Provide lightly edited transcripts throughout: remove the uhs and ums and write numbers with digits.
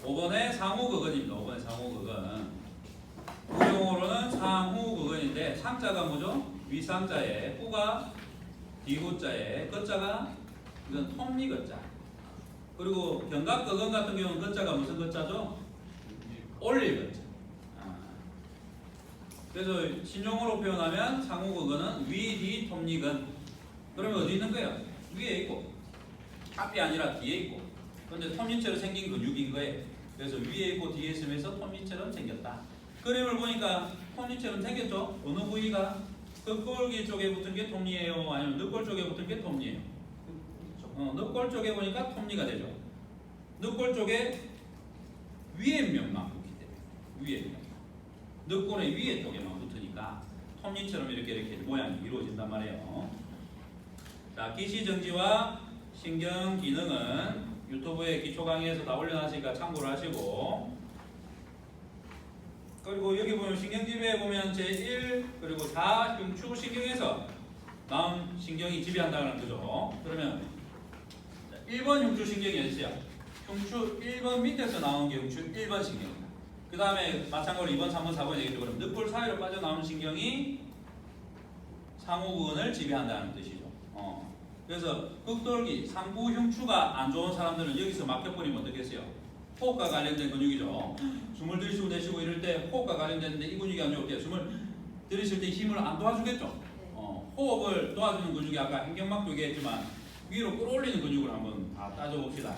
5번의 상호거근입니다. 5번의 상호거근. 우용어로는 상호거근인데 상자가 뭐죠? 위상자에 후가 뒤후자에 거자가 이건 톱니거자. 그리고 견갑거근 같은 경우는 거자가 무슨 거자죠? 올릴거자. 그래서 신용어로 표현하면 상호거근은 위, 뒤, 톱니근. 그러면 어디 있는 거예요? 위에 있고 앞이 아니라 뒤에 있고. 그런데 톱니처럼 생긴 근육인 거예요. 그래서 위에 있고 뒤에 있으면서 톱니처럼 생겼다. 그림을 보니까 톱니처럼 생겼죠? 어느 부위가? 늑골기 쪽에 붙은 게 톱니예요? 아니면 늑골 쪽에 붙은 게 톱니예요? 늑골 쪽에 보니까 톱니가 되죠. 늑골 쪽에 위에 면만 붙기 때문에 위에 면. 늑골의 위에 쪽에만 붙으니까 톱니처럼 이렇게 모양이 이루어진단 말이에요. 자, 기시정지와 신경 기능은 유튜브에 기초 강의에서 다 올려놨으니까 참고를 하시고, 그리고 여기 보면 신경지배에 보면 제1 그리고 4 흉추 신경에서 나온 신경이 지배한다는 거죠. 그러면 1번 흉추 신경이 어디서요? 흉추 1번 밑에서 나온 게 흉추 1번 신경입니다. 그 다음에 마찬가지로 2번, 3번, 4번 얘기죠. 그럼 늑골 사이로 빠져나오는 신경이 상호근을 지배한다는 뜻이죠. 그래서 극돌기, 상부 흉추가 안 좋은 사람들은 여기서 막혀버리면 어떻겠어요? 호흡과 관련된 근육이죠. 숨을 들이쉬고 내쉬고 이럴 때 호흡과 관련되는데 이 근육이 안 좋을 때 숨을 들이쉴 때 힘을 안 도와주겠죠. 호흡을 도와주는 근육이 아까 행경막 쪽에 했지만 위로 끌어올리는 근육을 한번 다 따져봅시다.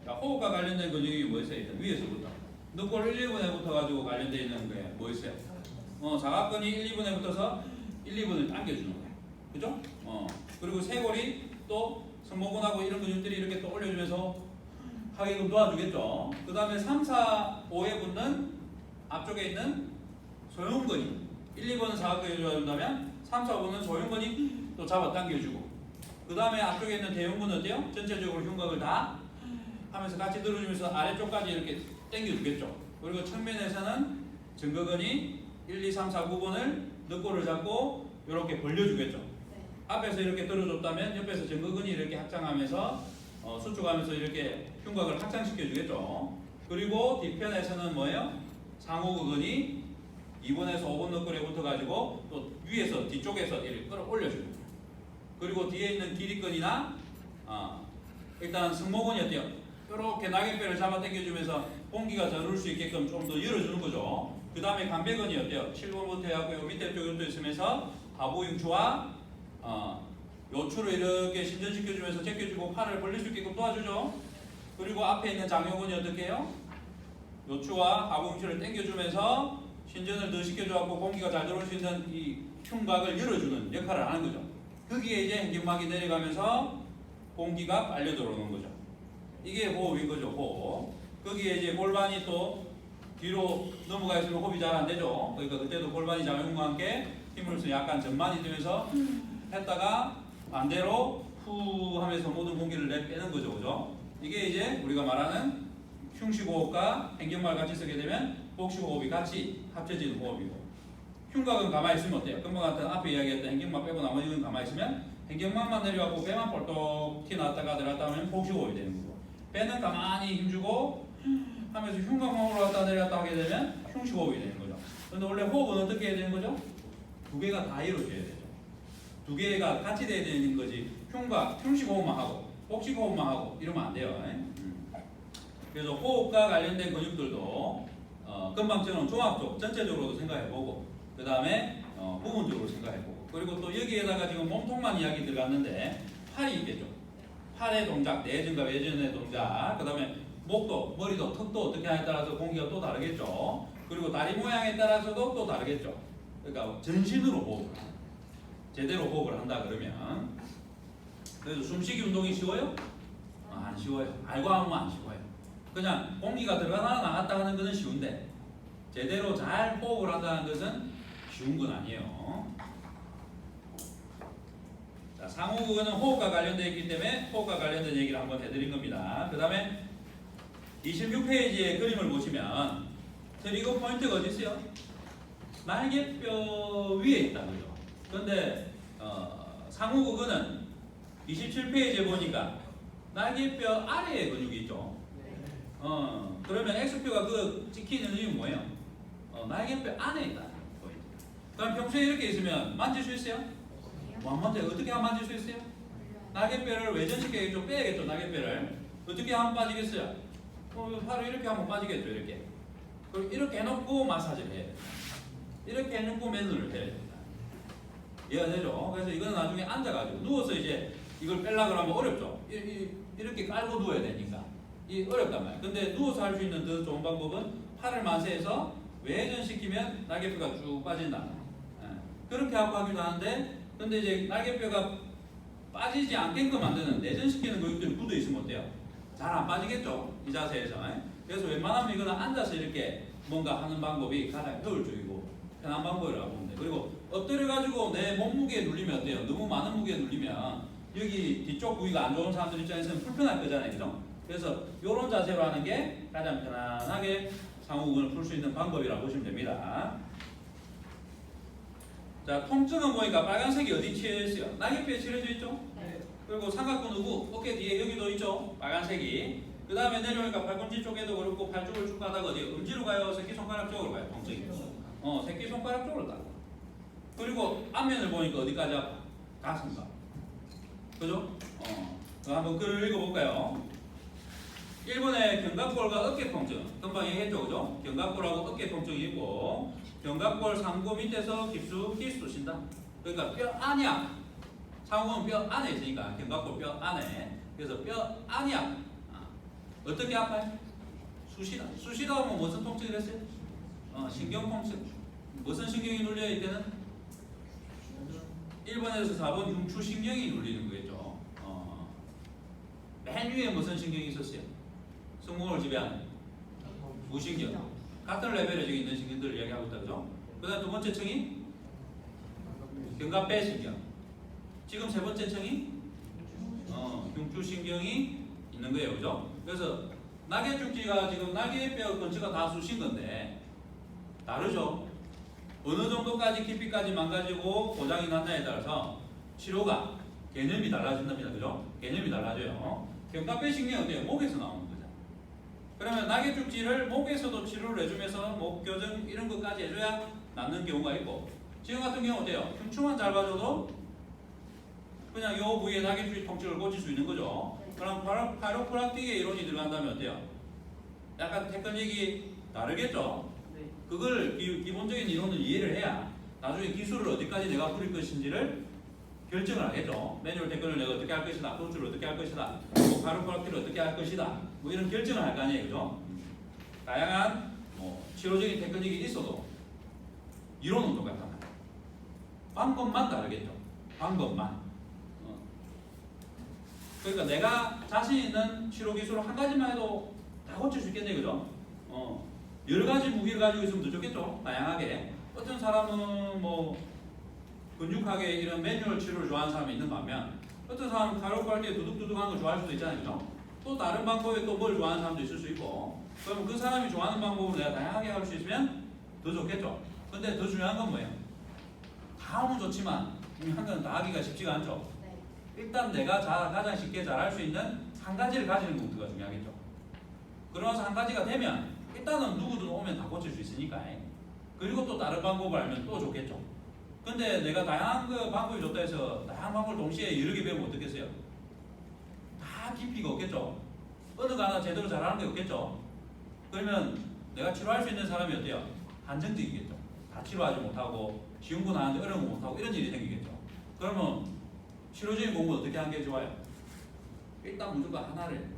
자, 호흡과 관련된 근육이 뭐 있어요? 일단 위에서부터 늑골 1, 2분에 붙어가지고 관련되어 있는 게 뭐 있어요? 사각근이 1, 2분에 붙어서 1, 2분을 당겨주는 거예요. 그죠? 그리고 쇄골이 또 승모근하고 이런 근육들이 이렇게 또 올려주면서 하게끔 도와주겠죠. 그 다음에 3, 4, 5에 붙는 앞쪽에 있는 소흉근이 1, 2번은 사각근이 도와준다면 3, 4, 5는 소흉근이 또 잡아당겨주고, 그 다음에 앞쪽에 있는 대흉근은 어때요? 전체적으로 흉곽을 다 하면서 같이 들어주면서 아래쪽까지 이렇게 당겨주겠죠. 그리고 측면에서는 증거근이 1, 2, 3, 4, 9번을 늑골을 잡고 이렇게 벌려주겠죠. 앞에서 이렇게 들어줬다면 옆에서 증거근이 이렇게 확장하면서 수축하면서 이렇게 흉곽을 확장시켜 주겠죠. 그리고 뒤편에서는 뭐예요? 상호근이 2번에서 5번 늑골에 붙어가지고 또 위에서 뒤쪽에서 이렇게 끌어올려주는 거예요. 그리고 뒤에 있는 기립근이나 일단 승모근이 어때요? 이렇게 낙엽뼈를 잡아 당겨주면서 공기가 잘 흐를 수 있게끔 좀 더 열어주는 거죠. 그 다음에 간배근이 어때요? 7번부터 해갖고 요 밑에 쪽에 있으면서 하부흉추와 요추를 이렇게 신전시켜주면서 제껴주고 팔을 벌릴 수 있게끔 도와주죠. 그리고 앞에 있는 장요근이 어떻게 해요? 요추와 하부흉추를 당겨주면서 신전을 더 시켜줘갖고 공기가 잘 들어올 수 있는 이 흉곽을 열어주는 역할을 하는 거죠. 거기에 이제 행경막이 내려가면서 공기가 빨려 들어오는 거죠. 이게 호흡인 거죠. 호흡. 거기에 이제 골반이 또 뒤로 넘어가 있으면 호흡이 잘 안 되죠. 그러니까 그때도 골반이 장요근과 함께 힘을 써서 약간 전만이 되면서 했다가 반대로 후 하면서 모든 공기를 내빼는 거죠. 그죠? 이게 이제 우리가 말하는 흉식호흡과 행경막을 같이 쓰게 되면 복식호흡이 같이 합쳐지는 호흡이고, 흉곽은 가만히 있으면 어때요? 금방 같은 앞에 이야기했던 행경막 빼고 나머지는 가만히 있으면 행경막만 내려가고 배만 볼떡 튀어나왔다가 들어갔다 하면 복식호흡이 되는 거고, 배는 가만히 힘주고 하면서 흉곽만 올라갔다 내려갔다 하게 되면 흉식호흡이 되는 거죠. 그런데 원래 호흡은 어떻게 해야 되는 거죠? 두 개가 다 이루어져야 되죠. 두 개가 같이 돼야 되는 거지. 흉곽, 흉식호흡만 하고 복식호흡만 하고 이러면 안 돼요. 그래서 호흡과 관련된 근육들도 금방처럼 종합적 전체적으로도 생각해보고, 그 다음에 부분적으로 생각해보고, 그리고 또 여기에다가 지금 몸통만 이야기 들어갔는데 팔이 있겠죠. 팔의 동작, 내전과 외전의 동작, 그 다음에 목도, 머리도, 턱도 어떻게 하냐에 따라서 공기가 또 다르겠죠. 그리고 다리 모양에 따라서도 또 다르겠죠. 그러니까 전신으로 호흡을 제대로 호흡을 한다 그러면, 그래서 숨쉬기 운동이 쉬워요? 안 쉬워요. 알고 하면 안 쉬워요. 그냥 공기가 들어가나 나갔다 하는 것은 쉬운데 제대로 잘 호흡을 한다는 것은 쉬운 건 아니에요. 자, 상호근은 호흡과 관련되어 있기 때문에 호흡과 관련된 얘기를 한번 해드린 겁니다. 그 다음에 26페이지의 그림을 보시면 트리거 포인트가 어디 있어요? 날개뼈 위에 있다는 거죠. 그런데 상호근은 27페이지에 보니까 날개뼈 아래에 근육이 있죠. 그러면 X표가 그 찍히는 이유는 뭐예요? 날개뼈 안에 있다. 그럼 평소에 이렇게 있으면 만질 수 있어요? 안 만져요. 어떻게 하면 만질 수 있어요? 날개뼈를 외전시켜야겠죠. 빼야겠죠. 날개뼈를. 어떻게 하면 빠지겠어요? 바로 이렇게 하면 빠지겠죠. 이렇게. 그럼 이렇게 해놓고 마사지를 해야 됩니다. 이렇게 해놓고 맨눈을 해야 됩니다. 이해가 되죠? 그래서 이거는 나중에 앉아가지고 누워서 이제 이걸 빼려고 하면 어렵죠. 이렇게 깔고 누워야 되니까. 이 어렵단 말이에요. 근데 누워서 할 수 있는 더 좋은 방법은 팔을 만세해서 외전시키면 날개뼈가 쭉 빠진다. 그렇게 하기도 하는데, 근데 이제 날개뼈가 빠지지 않게끔 만드는 내전시키는 근육들이 굳어 있으면 어때요? 잘 안 빠지겠죠? 이 자세에서. 그래서 웬만하면 이거는 앉아서 이렇게 뭔가 하는 방법이 가장 효율적이고 편한 방법이라고 보면 돼요. 그리고 엎드려가지고 내 몸무게에 눌리면 어때요? 너무 많은 무게에 눌리면 여기 뒤쪽 부위가 안 좋은 사람들 입장에서는 불편할 거잖아요. 그죠? 그래서 이런 자세로 하는 게 가장 편안하게 상호근을 풀 수 있는 방법이라고 보시면 됩니다. 자, 통증은 보니까 빨간색이 어디 칠해져 있어요? 날개뼈에 칠해져 있죠? 네. 그리고 삼각근 후구, 어깨 뒤에 여기도 있죠? 빨간색이. 그 다음에 내려오니까 팔꿈치 쪽에도 그렇고 팔 쪽을 쭉 가다가 어디요? 엄지로 가요? 새끼손가락 쪽으로 가요? 통증이. 새끼손가락 쪽으로 가. 그리고 앞면을 보니까 어디까지 아파? 가슴가. 그죠? 한번 글을 읽어볼까요? 1번에 견갑골과 어깨 통증. 금방 얘기했죠, 그죠? 견갑골하고 어깨 통증이 있고, 견갑골 상부 밑에서 깊숙이 쑤신다. 그러니까 뼈 안이야. 상부는 뼈 안에 있으니까 견갑골 뼈 안에. 그래서 뼈 안이야. 어떻게 아파요? 쑤시다. 쑤시다 하면 무슨 통증이 됐어요? 신경 통증. 무슨 신경이 눌려요 이때는? 1번에서 4번 흉추신경이 눌리는 거겠죠. 맨 위에 무슨 신경이 있었어요? 승모를 지배하는 무신경. 같은 레벨에 저기 있는 신경들을 이야기하고 있다, 그죠? 그 다음 두 번째 층이 견갑배 신경. 지금 세 번째 층이 흉추신경이 있는 거예요, 그죠? 그래서 날개죽지가 지금 날개뼈 근처가 다 쑤신 건데 다르죠? 어느 정도까지 깊이까지 망가지고 고장이 났냐에 따라서 치료가 개념이 달라진답니다, 그죠? 개념이 달라져요. 견갑배 신경이 어때요? 목에서 나오는 거죠. 그러면 날개죽지를 목에서도 치료를 해주면서 목 교정 이런 것까지 해줘야 낫는 경우가 있고, 지금 같은 경우 어때요? 흉추만 잘 봐줘도 그냥 요 부위에 날개죽지 통증을 고칠 수 있는 거죠. 그럼 파이로프락틱의 이론이 들어간다면 어때요? 약간 테크닉이 다르겠죠? 그걸 기본적인 이론을 이해를 해야 나중에 기술을 어디까지 내가 부릴 것인지를 결정을 하겠죠. 매뉴얼 테크닉을 내가 어떻게 할 것이다, 코스를 어떻게 할 것이다, 뭐 파이로프락틱을 어떻게 할 것이다, 뭐 이런 결정을 할 거 아니에요, 그죠? 다양한 치료적인 테크닉이 있어도 이론은 똑같단 말이에요. 방법만 다르겠죠. 방법만. 그러니까 내가 자신 있는 치료 기술을 한 가지만 해도 다 고칠 수 있겠네, 그죠? 여러 가지 무기를 가지고 있으면 더 좋겠죠? 다양하게. 어떤 사람은 뭐 근육하게 이런 매뉴얼 치료를 좋아하는 사람이 있는 반면, 어떤 사람은 가로코 할 때 두둑두둑한 거 좋아할 수도 있잖아요, 그죠? 또 다른 방법에 또 뭘 좋아하는 사람도 있을 수 있고, 그럼 그 사람이 좋아하는 방법으로 내가 다양하게 할 수 있으면 더 좋겠죠? 근데 더 중요한 건 뭐예요? 다 하면 좋지만 중요한 건 다 하기가 쉽지가 않죠? 일단 내가 가장 쉽게 잘할 수 있는 한 가지를 가지는 것부터가 중요하겠죠. 그러면서 한 가지가 되면 일단은 누구든 오면 다 고칠 수 있으니까. 그리고 또 다른 방법을 알면 또 좋겠죠. 근데 내가 다양한 그 방법이 좋다 해서 다양한 방법을 동시에 여러 개 배우면 어떻겠어요? 다 깊이가 없겠죠. 어느 거 하나 제대로 잘하는 게 없겠죠. 그러면 내가 치료할 수 있는 사람이 어때요? 한정적이겠죠. 다 치료하지 못하고 쉬운 건 하는데 어려운 거 못하고 이런 일이 생기겠죠. 그러면 치료적인 공부 어떻게 하는 게 좋아요? 일단 무조건 하나를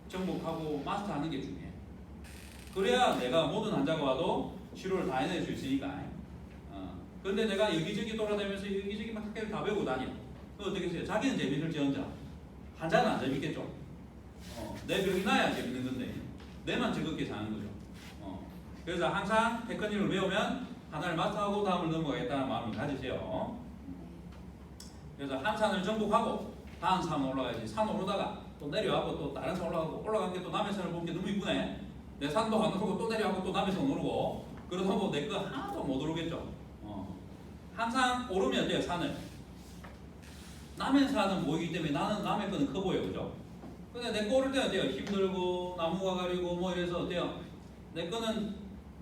정복하고 마스터하는 게 중요해. 그래야 내가 모든 환자가 와도 치료를 다 해낼 수 있으니까. 그런데 내가 여기저기 돌아다니면서 여기저기 막 학교를 다 배우고 다녀. 그럼 어떻게 해요? 자기는 재밌을지언정 환자는 안 재밌겠죠. 내 병이 나야 재밌는 건데 내만 즐겁게 사는 거죠. 그래서 항상 테크닉을 배우면 하나를 마스터하고 다음을 넘어가겠다는 마음을 가지세요. 그래서 한 산을 정복하고 다음 산 올라가야지. 산 오르다가 또 내려가고 또 다른 산 올라가고 올라간 게 또 남의 산을 보는 게 너무 이쁘네. 내 산도 안 오르고 또 내려가고 또 남의 산 오르고 그러다 보면 내 거 하나도 못 오르겠죠. 항상 오르면 어때요? 산을. 남의 산은 보이기 때문에 나는 남의 거는 커 보여, 그죠? 근데 내 거 오를 때는 어때요? 힘들고 나무가 가리고 뭐 이래서 어때요? 내 거는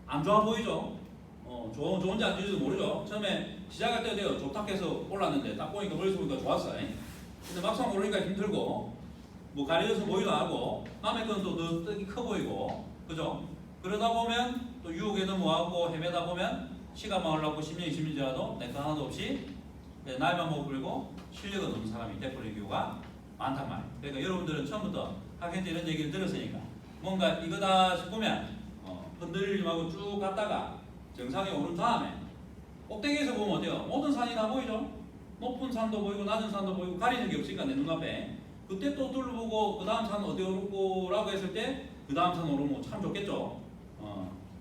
안 좋아 보이죠? 좋은지 안 좋은지도 모르죠. 처음에 시작할 때 어때요? 좋다 해서 올랐는데 딱 보니까 멀리서 보니까 좋았어. 근데 막상 오르니까 힘들고 뭐 가려져서 보이도 하고 남의 건 또 더 떡이 커 보이고 그죠? 그러다 보면 또 유혹에 넘어가고 헤매다 보면 시간만 흘러고 10년이 20년이 지나도 내 거 하나도 없이 나이만 먹고 실력은 없는 사람이 돼버리는 경우가 많단 말이에요. 그러니까 여러분들은 처음부터 학생 때 이런 얘기를 들었으니까 뭔가 이거다 싶으면 흔들리지 말고 쭉 갔다가 정상에 오른 다음에 꼭대기에서 보면 어때요? 모든 산이 다 보이죠? 높은 산도 보이고 낮은 산도 보이고 가리는 게 없으니까 내 눈앞에 그때 또 둘러보고 그 다음 산은 어디 오르고 라고 했을 때 그 다음 산 오르면 참 좋겠죠?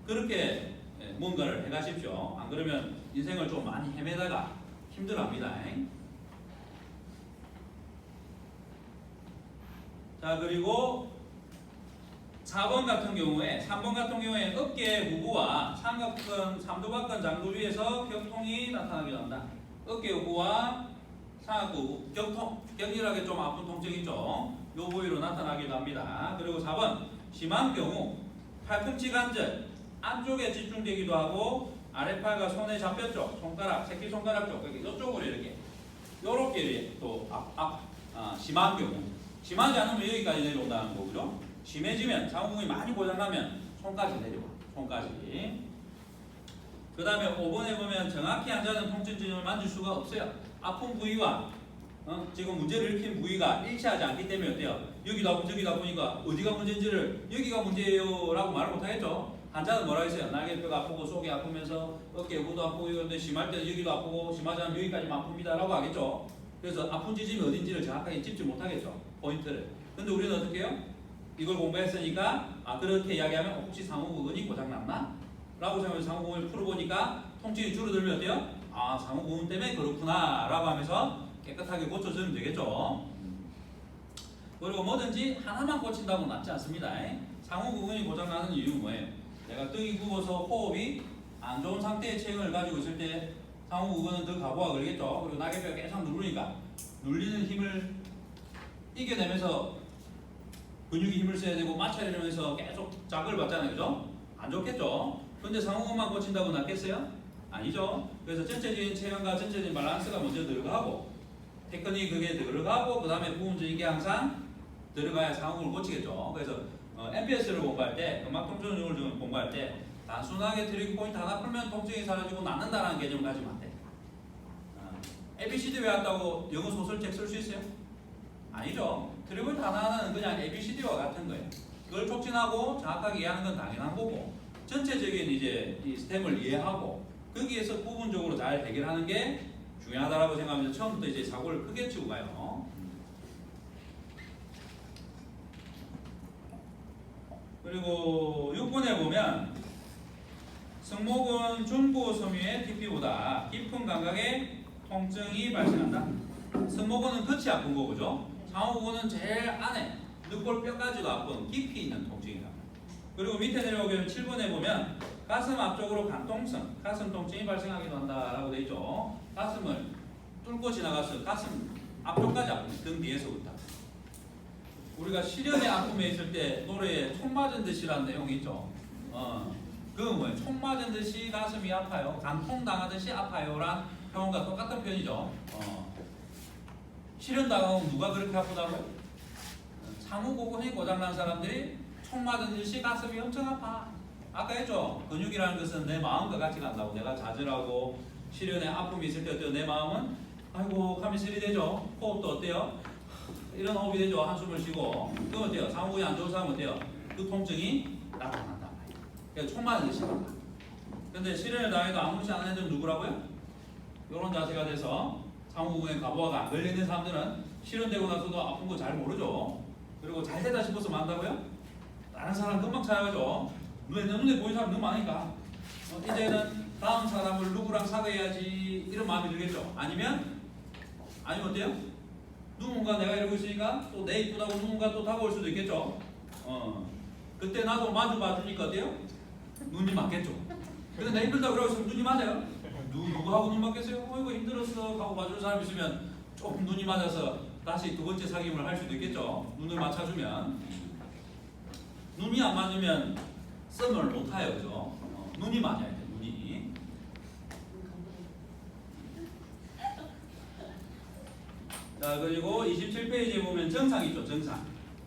그렇게 뭔가를 해가십시오. 안 그러면 인생을 좀 많이 헤매다가 힘들어합니다. 자, 그리고 4번 같은 경우에 3번 같은 경우에 어깨 부부와 삼각근, 삼두박근 장구 위에서 격통이 나타나기도 한다. 어깨 부부와 상악부 격렬하게 좀 아픈 통증 있죠. 요 부위로 나타나기도 합니다. 그리고 4번 심한 경우 팔꿈치 관절 안쪽에 집중되기도 하고 아랫팔과 손의 잡뼈 쪽, 손가락, 새끼손가락 쪽, 이쪽으로 이렇게 또 심한 경우 심하지 않으면 여기까지 내려온다는 거죠. 심해지면 상호근이 많이 고장나면 손까지 내려와. 손까지. 그 다음에 5번에 보면 정확히 앉아있는 통증 지점을 만질 수가 없어요. 아픈 부위와 지금 문제를 일으킨 부위가 일치하지 않기 때문에 어때요? 여기도 아프고 저기도 아프니까 어디가 문제인지를 여기가 문제예요 라고 말을 못하겠죠. 환자는 뭐라 했어요? 날개뼈가 아프고 속이 아프면서 어깨 부도 아프고 이런데 심할 때는 여기도 아프고 심하지 않으면 여기까지만 아픕니다 라고 하겠죠. 그래서 아픈 지점이 어딘지를 정확하게 짚지 못하겠죠. 포인트를. 근데 우리는 어떻게 해요? 이걸 공부했으니까 그렇게 이야기하면 혹시 상호근이 고장났나? 라고 생각해서 상호근을 풀어보니까 통증이 줄어들면 어때요? 상호근 때문에 그렇구나 라고 하면서 깨끗하게 고쳐주면 되겠죠. 그리고 뭐든지 하나만 고친다고 낫지 않습니다. 상호근이 고장나는 이유는 뭐예요? 내가 등이 굽어서 호흡이 안 좋은 상태의 체형을 가지고 있을 때 상호근은 더 가부가 걸리겠죠. 그리고 날개뼈가 계속 누르니까 눌리는 힘을 이겨내면서 근육이 힘을 써야 되고 마찰이면서 계속 자극을 받잖아요. 그죠? 안 좋겠죠? 근데 상호근만 고친다고 낫겠어요? 아니죠. 그래서 전체적인 체형과 전체적인 밸런스가 먼저 들어가고 테크닉 그게 들어가고 그 다음에 부분적인 게 항상 들어가야 상호근을 고치겠죠. 그래서 MPS를 공부할 때 음악 통증 요령을 공부할 때 단순하게 트리거 포인트 하나 풀면 통증이 사라지고 낫는다는 개념을 가지면 안 돼. ABCD 외웠다고 영어 소설책 쓸 수 있어요? 아니죠. 트리거 포인트 하나는 그냥 ABCD와 같은 거예요. 그걸 촉진하고 정확하게 이해하는 건 당연한 거고 전체적인 이제 이 스템을 이해하고 거기에서 부분적으로 잘 해결하는 게 중요하다라고 생각하면서 처음부터 이제 사고를 크게 치고 가요. 그리고 6번에 보면 승모근 중부 섬유의 TP보다 깊은 감각의 통증이 발생한다. 승모근은 끝이 아픈 거죠. 상호근은 제일 안에 늑골뼈까지도 아픈 깊이 있는 통증이다. 그리고 밑에 내려오면 7번에 보면 가슴 앞쪽으로 간통성, 가슴 통증이 발생하기도 한다라고 되어 있죠. 가슴을 뚫고 지나가서 가슴 앞쪽까지 아픕니다. 등 뒤에서부터. 우리가 시련의 아픔에 있을 때 노래에 총 맞은 듯이라는 내용이 있죠. 그건 뭐예요? 총 맞은 듯이 가슴이 아파요. 간통 당하듯이 아파요란 표현과 똑같은 표현이죠. 시련 당하면 누가 그렇게 아프다고요? 상호고근이 고장난 사람들이 총 맞은 듯이 가슴이 엄청 아파. 아까 했죠. 근육이라는 것은 내 마음과 같이 간다고. 내가 좌절하고 시련에 아픔이 있을 때 어때요? 내 마음은 아이고 감이 쓰리되죠. 호흡도 어때요? 이런 호흡이 되죠. 한숨을 쉬고. 그건 어때요? 상호근이 안 좋은 사람은 어때요? 그 통증이 나타난단 말이에요. 그러니까 총 맞은 듯이 아파. 근데 시련을 당해도 아무렇지 않은 애들은 누구라고요? 이런 자세가 돼서 상호근의 가부화가 안 걸리는 사람들은 실현되고 나서도 아픈 거 잘 모르죠. 그리고 잘 되다 싶어서 만다고요? 다른 사람 금방 찾아가죠. 눈에 보이는 사람 너무 많으니까 이제는 다음 사람을 누구랑 사귀어야지 이런 마음이 들겠죠. 아니면 어때요? 누군가 내가 이러고 있으니까 또 내 이쁘다고 누군가 또 다가올 수도 있겠죠. 그때 나도 마주봐 주니까 어때요? 눈이 맞겠죠. 근데 내 힘들다고 그러고 있으면 눈이 맞아요? 누구하고 눈 맞겠어요? 이거 힘들었어 하고 봐줄 사람 있으면 조금 눈이 맞아서 다시 두 번째 사귐을 할 수도 있겠죠. 눈을 맞춰주면. 눈이 안 맞으면 썸을 못 타요. 그죠? 눈이 맞아야 돼. 눈이. 자, 그리고 27페이지에 보면 정상 있죠. 정상.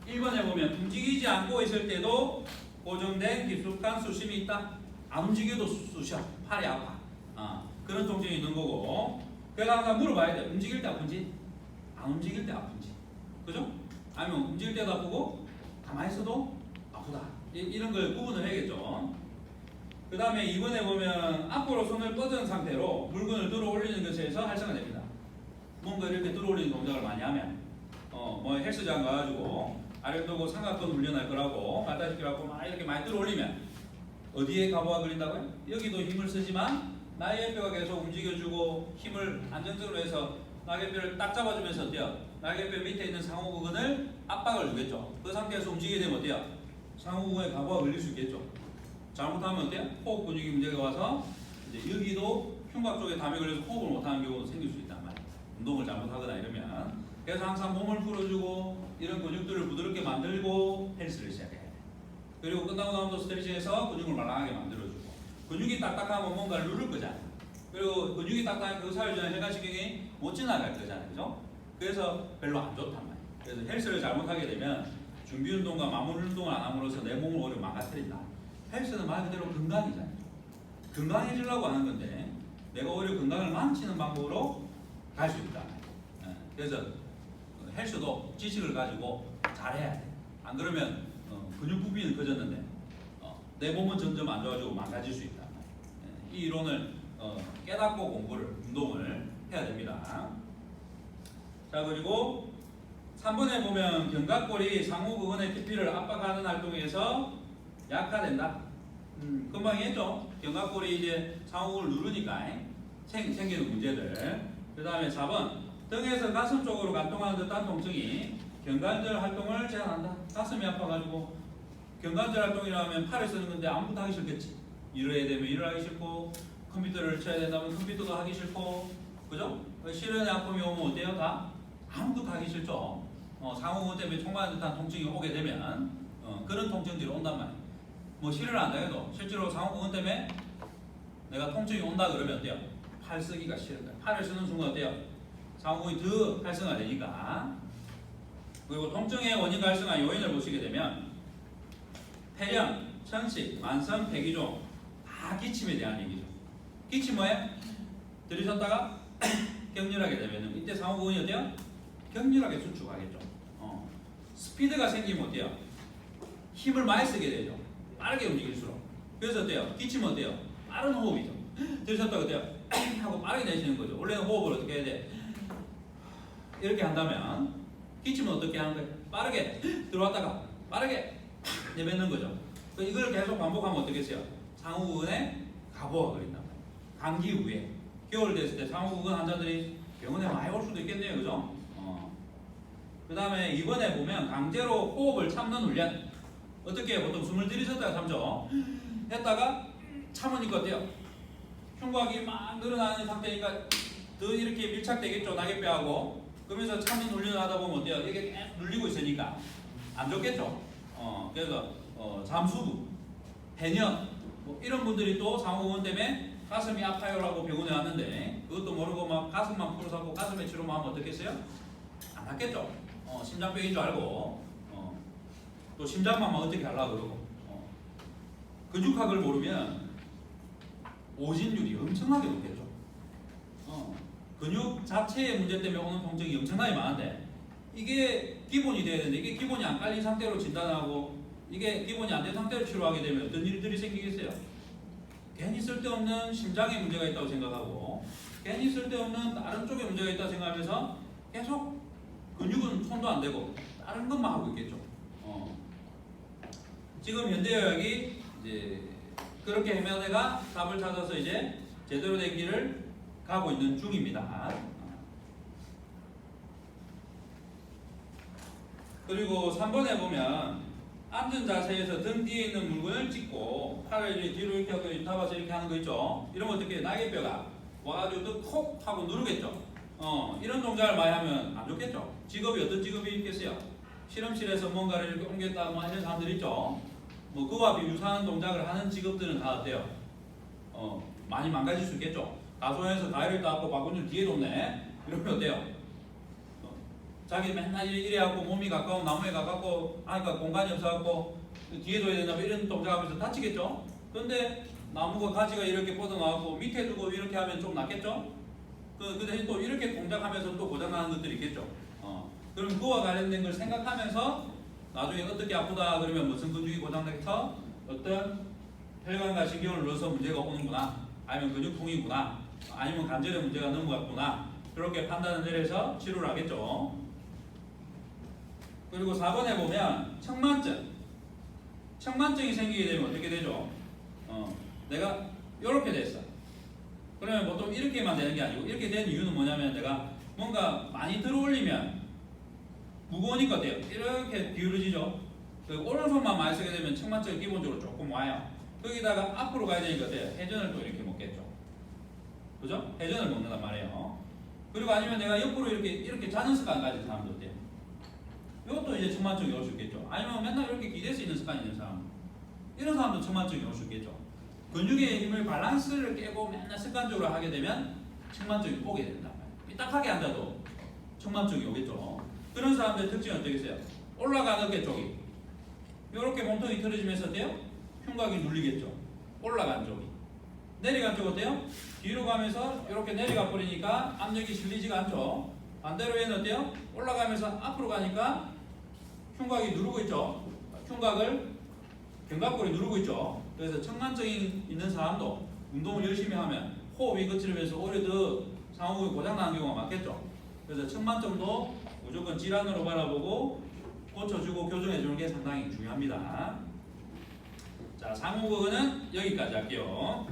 1번에 보면 움직이지 않고 있을 때도 고정된 깊숙한 수심이 있다. 안 움직여도 쑤셔. 팔이 아파. 그런 통증이 있는 거고. 그래서 항상 물어봐야 돼. 움직일 때 아픈지, 안 움직일 때 아픈지. 그죠? 아니면 움직일 때도 아프고 가만히 있어도 아프다. 이런 걸 구분을 해야겠죠. 그 다음에 2번에 보면 앞으로 손을 뻗은 상태로 물건을 들어 올리는 것에서 활성화됩니다. 뭔가 이렇게 들어 올리는 동작을 많이 하면 뭐 헬스장 가가지고 아래두고 삼각근 훈련할 거라고 갖다시키라고 막 이렇게 많이 들어 올리면 어디에 가부가 걸린다고요? 여기도 힘을 쓰지만 날개뼈가 계속 움직여주고 힘을 안정적으로 해서 날개뼈를 딱 잡아주면서 어때요? 날개뼈 밑에 있는 상호근을 압박을 주겠죠. 그 상태에서 움직이게 되면 어때요? 상호근에 가부가 걸릴 수 있겠죠. 잘못하면 어때요? 호흡 근육이 문제가 와서 이제 여기도 흉곽 쪽에 담이 걸려서 호흡을 못하는 경우도 생길 수 있단 말이에요. 운동을 잘못하거나 이러면. 그래서 항상 몸을 풀어주고 이런 근육들을 부드럽게 만들고 헬스를 시작해야 돼요. 그리고 끝나고 나면 스트레칭해서 근육을 말랑하게 만들어주고 근육이 딱딱하면 뭔가를 누를 거잖아요. 그리고 근육이 딱딱한 그 사이를 지나면 혈관신경이 못 지나갈 거잖아요. 그죠? 그래서 별로 안 좋단 말이에요. 그래서 헬스를 잘못하게 되면 준비운동과 마무리 운동을 안 함으로써 내 몸을 오히려 망가뜨린다. 헬스는 말 그대로 건강이잖아요. 건강해지려고 하는 건데 내가 오히려 건강을 망치는 방법으로 갈 수 있다. 그래서 헬스도 지식을 가지고 잘해야 돼. 안 그러면 근육 부비는 커졌는데 내 몸은 점점 안 좋아지고 망가질 수 있다. 이 이론을 깨닫고 공부를 운동을 해야 됩니다. 자, 그리고 3번에 보면 견갑골이 상호근의 깊이를 압박하는 활동에서 약화된다. 금방 했죠. 견갑골이 이제 상호근을 누르니까 생기는 문제들. 그 다음에 4번 등에서 가슴 쪽으로 갈통하는 듯한 통증이 견관절 활동을 제한한다. 가슴이 아파가지고 견관절 활동이라면 팔을 쓰는 건데 아무것도 하기 싫겠지. 일어야 되면 일을 하기 싫고 컴퓨터를 쳐야 된다면 컴퓨터도 하기 싫고 그죠? 실연의 아픔이 오면 어때요? 다 아무것도 하기 싫죠. 상호근 때문에 총맞은 듯한 통증이 오게 되면 그런 통증들이 온단 말이에요. 뭐 실을 안 해도 실제로 상호근 때문에 내가 통증이 온다 그러면 어때요? 팔 쓰기가 싫은 거예요. 팔을 쓰는 순간 어때요? 상호근이 더 활성화되니까. 그리고 통증의 원인 발생한 요인을 보시게 되면 폐렴, 천식, 만성, 폐기종 다 기침에 대한 얘기죠. 기침 뭐예요? 들이셨다가 격렬하게 되면 이때 상호근이 어때요? 격렬하게 수축하겠죠. 스피드가 생기면 어때요? 힘을 많이 쓰게 되죠. 빠르게 움직일수록. 그래서 어때요? 기침은 어때요? 빠른 호흡이죠. 들이셨다가 어때요? 하고 빠르게 내쉬는 거죠. 원래는 호흡을 어떻게 해야 돼? 이렇게 한다면 기침은 어떻게 하는 거예요? 빠르게 들어왔다가 빠르게 내뱉는 거죠. 이걸 계속 반복하면 어떻겠어요? 상호근에 가부가 걸린단 말이에요. 감기 후에 겨울 됐을 때 상호근 환자들이 병원에 많이 올 수도 있겠네요. 그죠? 그 다음에 이번에 보면 강제로 호흡을 참는 훈련. 어떻게 해요? 보통 숨을 들이셨다가 참죠. 했다가 참으니까 어때요? 흉곽이 막 늘어나는 상태니까 더 이렇게 밀착되겠죠. 날개뼈하고. 그러면서 참는 훈련을 하다 보면 어때요? 이게 계속 눌리고 있으니까 안 좋겠죠. 그래서 잠수부, 해녀 뭐 이런 분들이 또 상호근 때문에 가슴이 아파요라고 병원에 왔는데 그것도 모르고 막 가슴만 풀어서 가슴에 치료만 하면 어떻겠어요? 안 낫겠죠. 심장병인 줄 알고 또 심장만 어떻게 하려고 그러고 근육학을 모르면 오진율이 엄청나게 높겠죠. 근육 자체의 문제 때문에 오는 통증이 엄청나게 많은데 이게 기본이 돼야 되는데 이게 기본이 안 깔린 상태로 진단하고 이게 기본이 안 된 상태로 치료하게 되면 어떤 일들이 생기겠어요? 괜히 쓸데없는 심장에 문제가 있다고 생각하고 괜히 쓸데없는 다른 쪽에 문제가 있다고 생각하면서 계속 근육은 손도 안 대고 다른 것만 하고 있겠죠. 지금 현대의학이 이제 그렇게 헤매다가 답을 찾아서 이제 제대로 된 길을 가고 있는 중입니다. 그리고 3번에 보면 앉은 자세에서 등 뒤에 있는 물건을 짚고 팔을 뒤로 이렇게 하고 잡아서 이렇게 하는 거 있죠. 이러면 어떻게 날개뼈가 와가지고 콕 하고 누르겠죠. 이런 동작을 많이 하면 안 좋겠죠. 직업이 어떤 직업이 있겠어요? 실험실에서 뭔가를 이렇게 옮겼다 뭐 하는 사람들 있죠. 뭐 그와 유사한 동작을 하는 직업들은 다 어때요? 많이 망가질 수 있겠죠. 가소연에서 가위를 따고 바구니를 뒤에 뒀네. 이러면 어때요? 자기 맨날 이래갖고 몸이 가까운 나무에 가깝고 하니까 공간이 없어갖고 뒤에 둬야 된다 이런 동작하면서 다치겠죠. 근데 나무가 가지가 이렇게 뻗어나가고 밑에 두고 이렇게 하면 좀 낫겠죠. 그 대신 또 이렇게 동작하면서 또 고장나는 것들이 있겠죠. 그럼 그와 관련된 걸 생각하면서 나중에 어떻게 아프다 그러면 무슨 근육이 고장돼서 어떤 혈관과 신경을 눌러서 문제가 오는구나, 아니면 근육통이구나, 아니면 관절에 문제가 넘어갔구나, 그렇게 판단을 내려서 치료를 하겠죠. 그리고 4번에 보면 청만증이 생기게 되면 어떻게 되죠? 내가 이렇게 됐어. 그러면 보통 이렇게만 되는 게 아니고 이렇게 된 이유는 뭐냐면 내가 뭔가 많이 들어올리면 무거우니까 어때요? 이렇게 기울어지죠. 그 오른손만 많이 쓰게 되면 청만증이 기본적으로 조금 와요. 거기다가 앞으로 가야 되니까 어때요? 회전을 또 이렇게 먹겠죠. 그죠? 회전을 먹는단 말이에요. 그리고 아니면 내가 옆으로 이렇게 자는 습관 가진 사람도 어때요? 이것도 이제 청만증이 올 수 있겠죠. 아니면 맨날 이렇게 기댈 수 있는 습관이 있는 사람, 이런 사람도 청만증이 올 수 있겠죠. 근육의 힘을 밸런스를 깨고 맨날 습관적으로 하게 되면 청만증이 오게 된단 말이에요. 딱하게 앉아도 청만증이 오겠죠. 그런 사람들의 특징은 어떻겠어요? 올라가는 어깨 쪽이 이렇게 몸통이 틀어지면서 어때요? 흉곽이 눌리겠죠. 올라간 쪽이. 내려간 쪽 어때요? 뒤로 가면서 이렇게 내려가 버리니까 압력이 실리지가 않죠. 반대로 얘는 어때요? 올라가면서 앞으로 가니까 흉곽이 누르고 있죠. 흉곽을 견갑골이 누르고 있죠. 그래서 청만증이 있는 사람도 운동을 열심히 하면 호흡이 거칠면서 오히려 더 상호흡이 고장나는 경우가 많겠죠. 그래서 청만증도 무조건 질환으로 바라보고 고쳐주고 교정해주는 게 상당히 중요합니다. 자, 상호극은 여기까지 할게요.